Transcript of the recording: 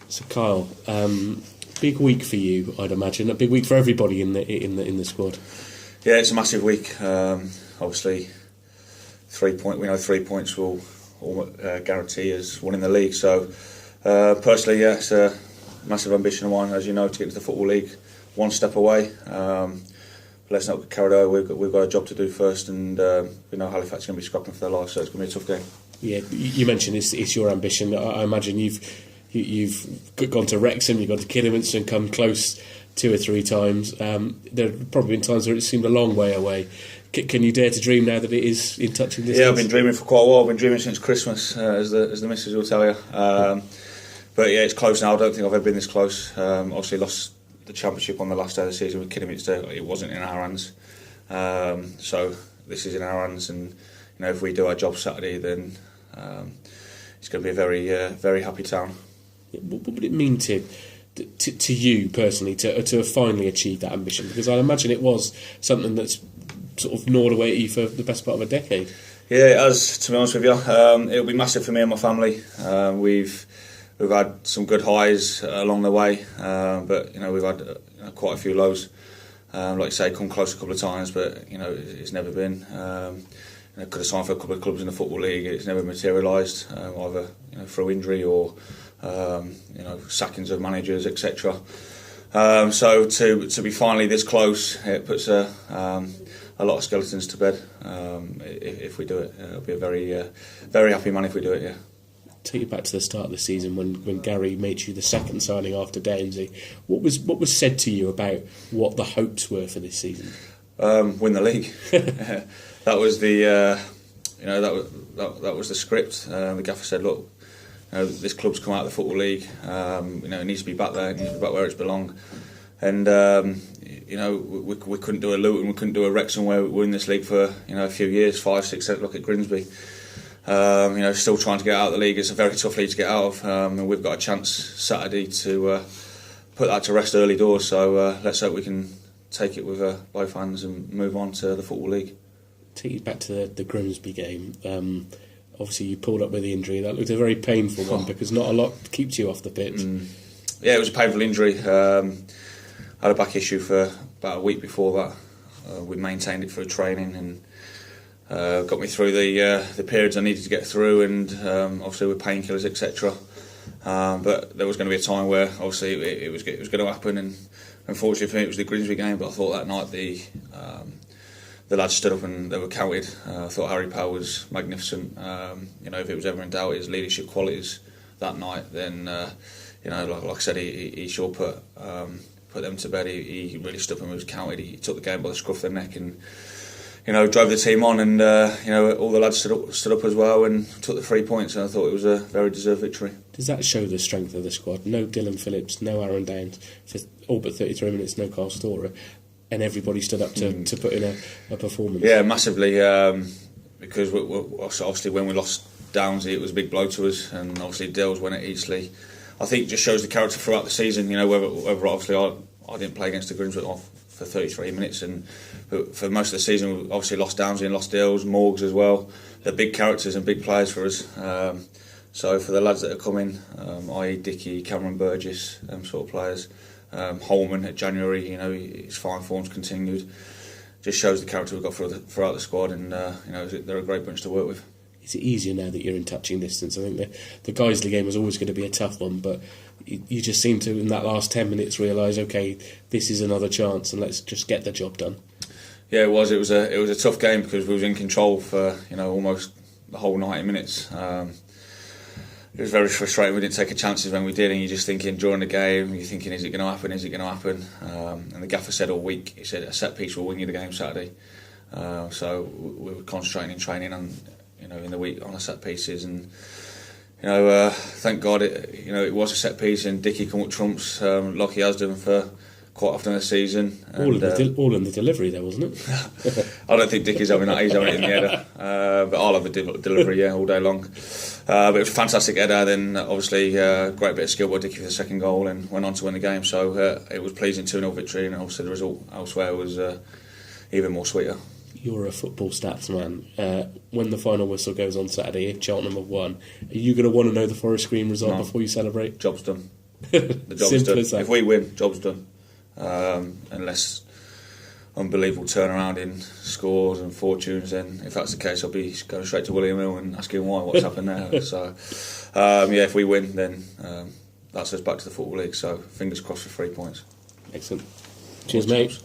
So Kyle, big week for you, I'd imagine. A big week for everybody in the squad. Yeah, it's a massive week. Obviously, 3 points will guarantee us winning the league. So, personally, yeah, it's a massive ambition of mine, as you know, to get into the Football League. One step away. Let's not get carried away. We've got a job to do first, and we know Halifax is going to be scrapping for their life, so it's going to be a tough game. Yeah, you mentioned it's your ambition. I imagine you've gone to Wrexham, you've gone to Kidderminster and come close 2 or 3 times. There have probably been times where it seemed a long way away. Can you dare to dream now that it is in touching distance? Yeah, I've been dreaming for quite a while. I've been dreaming since Christmas, as the missus will tell you. But yeah, it's close now. I don't think I've ever been this close. Obviously lost the championship on the last day of the season with Kidderminster. It wasn't in our hands. So this is in our hands, and if we do our job Saturday, then it's going to be a very happy town. What would it mean to you personally to have finally achieved that ambition? Because I imagine it was something that's sort of gnawed away at you for the best part of a decade. Yeah, it has, to be honest with you. It'll be massive for me and my family. We've had some good highs along the way, but we've had quite a few lows. Like you say, come close a couple of times, but it's never been. Could have signed for a couple of clubs in the Football League. It's never materialised, either through injury or sackings of managers, etc. So to be finally this close, it puts a lot of skeletons to bed. If we do it, it'll be a very happy man if we do it. Yeah. Take you back to the start of the season when Gary made you the second signing after Downsy. What was said to you about what the hopes were for this season? Win the league. That was the that was the script. The gaffer said, look, this club's come out of the Football League. It needs to be back there. It needs to be back where it's belong. And we couldn't do a Luton, we couldn't do a Wrexham where we were in this league for a few years, 5, 6, 7. Look at Grimsby. Still trying to get out of the league. It's a very tough league to get out of, and we've got a chance Saturday to put that to rest early doors. So let's hope we can take it with both hands and move on to the Football League. Take you back to the Grimsby game. Obviously, you pulled up with the injury. That looked a very painful one because not a lot keeps you off the pitch. Yeah, it was a painful injury. I had a back issue for about a week before that. We maintained it through training and got me through the periods I needed to get through, and obviously with painkillers, etc. But there was going to be a time where obviously it was going to happen, and unfortunately for me it was the Grimsby game. But I thought that night the lads stood up and they were counted. I thought Harry Powell was magnificent. If it was ever in doubt his leadership qualities that night, then like I said, he sure put them to bed. He really stood up and was counted. He took the game by the scruff of the neck and drove the team on, and all the lads stood up as well and took the 3 points, and I thought it was a very deserved victory. Does that show the strength of the squad? No Dylan Phillips, no Aaron Downs for all but 33 minutes, no Carl Storer, and everybody stood up to put in a performance. Yeah, massively, because obviously when we lost Downsy, it was a big blow to us, and obviously Dales went at Eastleigh. I think it just shows the character throughout the season. Whether obviously I didn't play against the Grimsby for 33 minutes, but for most of the season we obviously lost Downsy and lost Dales, Morgs as well. They're big characters and big players for us. So for the lads that are coming, i.e. Dickie, Cameron Burgess, sort of players, Holman at January, his fine form's continued. Just shows the character we've got throughout the squad, and they're a great bunch to work with. Is it easier now that you're in touching distance? I think the Guiseley game was always going to be a tough one, but you just seem to, in that last 10 minutes, realise, okay, this is another chance, and let's just get the job done. Yeah, it was. It was a tough game because we was in control for almost the whole 90 minutes. It was very frustrating. We didn't take a chances when we did, and you're just thinking during the game, you're thinking, is it going to happen? Is it going to happen? And the gaffer said all week, he said a set piece will win you the game Saturday. So we were concentrating in training on in the week on the set pieces, and thank God it was a set piece, and Dickie come up trumps like he has done for quite often this season. All in the delivery there, wasn't it? I don't think Dickie's having that. He's having it in the header, but I'll have a delivery all day long. But it was a fantastic header. Then obviously great bit of skill by Dickie for the second goal, and went on to win the game. So it was pleasing 2-0 victory, and obviously the result elsewhere was even more sweeter. you're a football stats man. When the final whistle goes on Saturday, if Cheltenham have won, are you going to want to know the Forest Green result before you celebrate? Job's done. The job's Simple done. as that. If we win, job's done. Unless unbelievable turnaround in scores and fortunes, then if that's the case, I'll be going straight to William Hill and asking why, what's happened there. So, if we win, then that's us back to the Football League. So, fingers crossed for 3 points. Excellent. Cheers, mate.